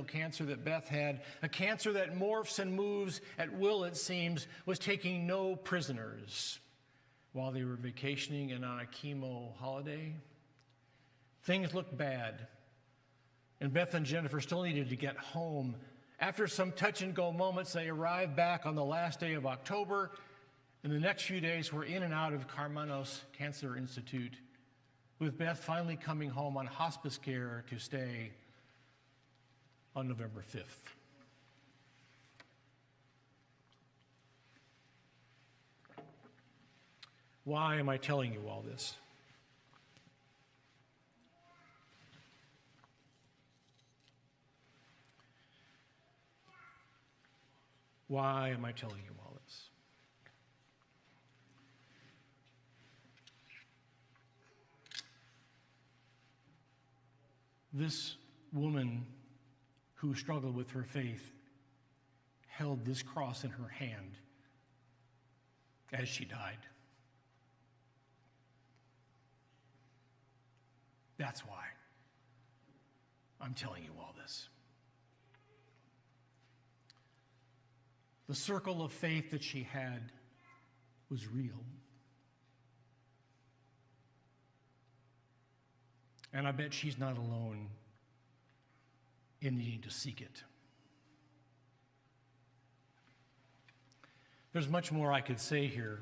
cancer that Beth had, a cancer that morphs and moves at will, it seems, was taking no prisoners while they were vacationing and on a chemo holiday. Things looked bad, and Beth and Jennifer still needed to get home. After some touch-and-go moments, they arrived back on the last day of October, and the next few days were in and out of Karmanos Cancer Institute, with Beth finally coming home on hospice care to stay on November 5th. Why am I telling you all this? Why am I telling you all this? This woman who struggled with her faith held this cross in her hand as she died. That's why I'm telling you all this. The circle of faith that she had was real. And I bet she's not alone in needing to seek it. There's much more I could say here,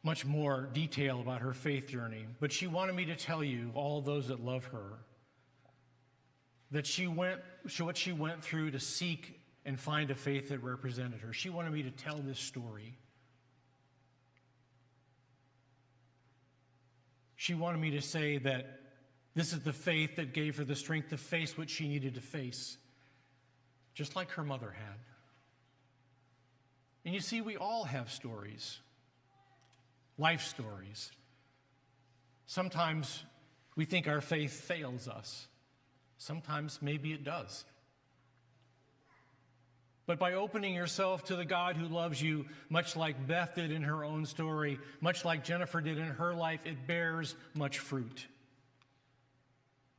much more detail about her faith journey, but she wanted me to tell you, all those that love her, that what she went through to seek and find a faith that represented her. She wanted me to tell this story. She wanted me to say that this is the faith that gave her the strength to face what she needed to face, just like her mother had. And you see, we all have stories, life stories. Sometimes we think our faith fails us. Sometimes maybe it does. But by opening yourself to the God who loves you, much like Beth did in her own story, much like Jennifer did in her life, it bears much fruit.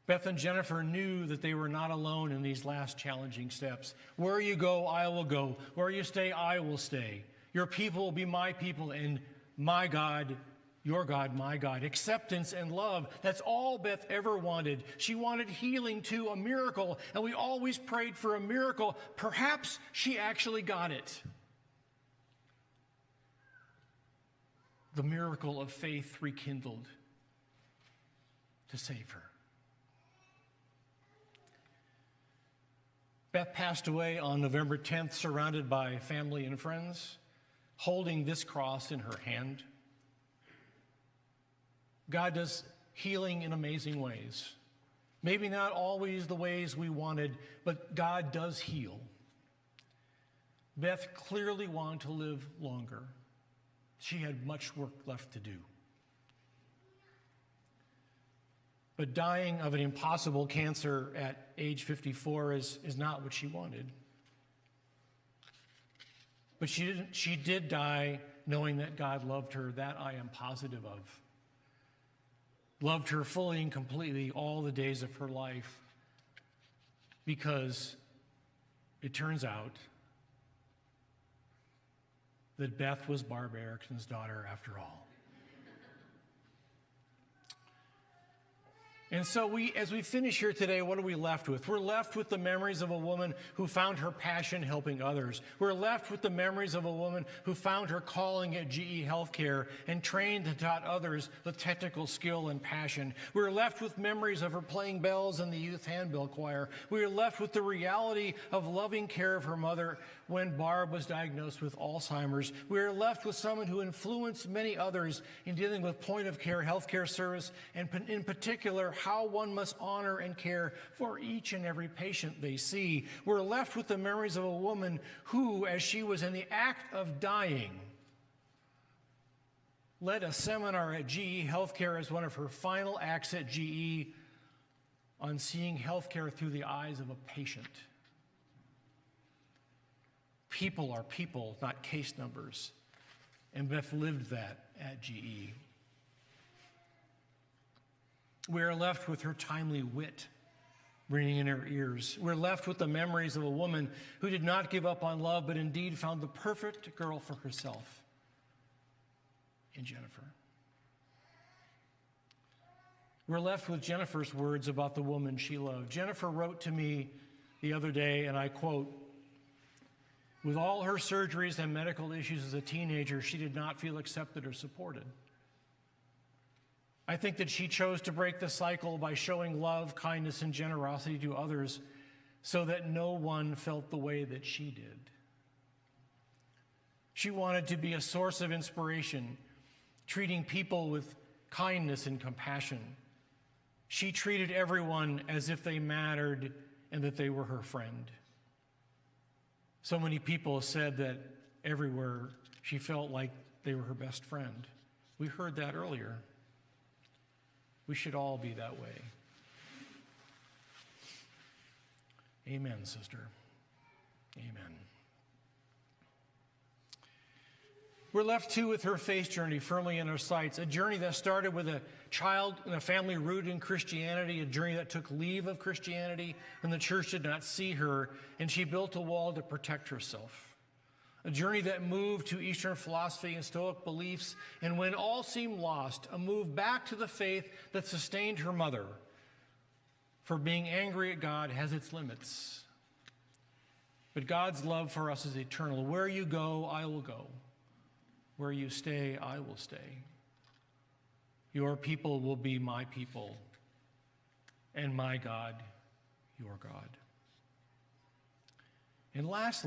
Beth and Jennifer knew that they were not alone in these last challenging steps. Where you go, I will go. Where you stay, I will stay. Your people will be my people, and my God, your God, my God. Acceptance and love. That's all Beth ever wanted. She wanted healing too, a miracle, and we always prayed for a miracle. Perhaps she actually got it. The miracle of faith rekindled to save her. Beth passed away on November 10th, surrounded by family and friends, holding this cross in her hand. God does healing in amazing ways. Maybe not always the ways we wanted, but God does heal. Beth clearly wanted to live longer. She had much work left to do. But dying of an impossible cancer at age 54 is not what she wanted. But she did die knowing that God loved her. That I am positive of. Loved her fully and completely all the days of her life, because it turns out that Beth was Barb Erickson's daughter after all. And so as we finish here today, what are we left with? We're left with the memories of a woman who found her passion helping others. We're left with the memories of a woman who found her calling at GE Healthcare and trained and taught others with technical skill and passion. We're left with memories of her playing bells in the youth handbell choir. We're left with the reality of loving care of her mother when Barb was diagnosed with Alzheimer's. We're left with someone who influenced many others in dealing with point-of-care healthcare service, and in particular, how one must honor and care for each and every patient they see. We're left with the memories of a woman who, as she was in the act of dying, led a seminar at GE Healthcare as one of her final acts at GE on seeing healthcare through the eyes of a patient. People are people, not case numbers. And Beth lived that at GE. We are left with her timely wit ringing in her ears. We're left with the memories of a woman who did not give up on love, but indeed found the perfect girl for herself in Jennifer. We're left with Jennifer's words about the woman she loved. Jennifer wrote to me the other day, and I quote, "With all her surgeries and medical issues as a teenager, she did not feel accepted or supported. I think that she chose to break the cycle by showing love, kindness, and generosity to others so that no one felt the way that she did. She wanted to be a source of inspiration, treating people with kindness and compassion. She treated everyone as if they mattered and that they were her friend. So many people said that everywhere she felt like they were her best friend. We heard that earlier. We should all be that way." Amen, sister. Amen. We're left, too, with her faith journey firmly in our sights, a journey that started with a child and a family rooted in Christianity, a journey that took leave of Christianity, and the church did not see her, and she built a wall to protect herself. A journey that moved to Eastern philosophy and Stoic beliefs, and when all seemed lost, a move back to the faith that sustained her mother. For being angry at God has its limits. But God's love for us is eternal. Where you go, I will go. Where you stay, I will stay. Your people will be my people, and my God, your God. And lastly,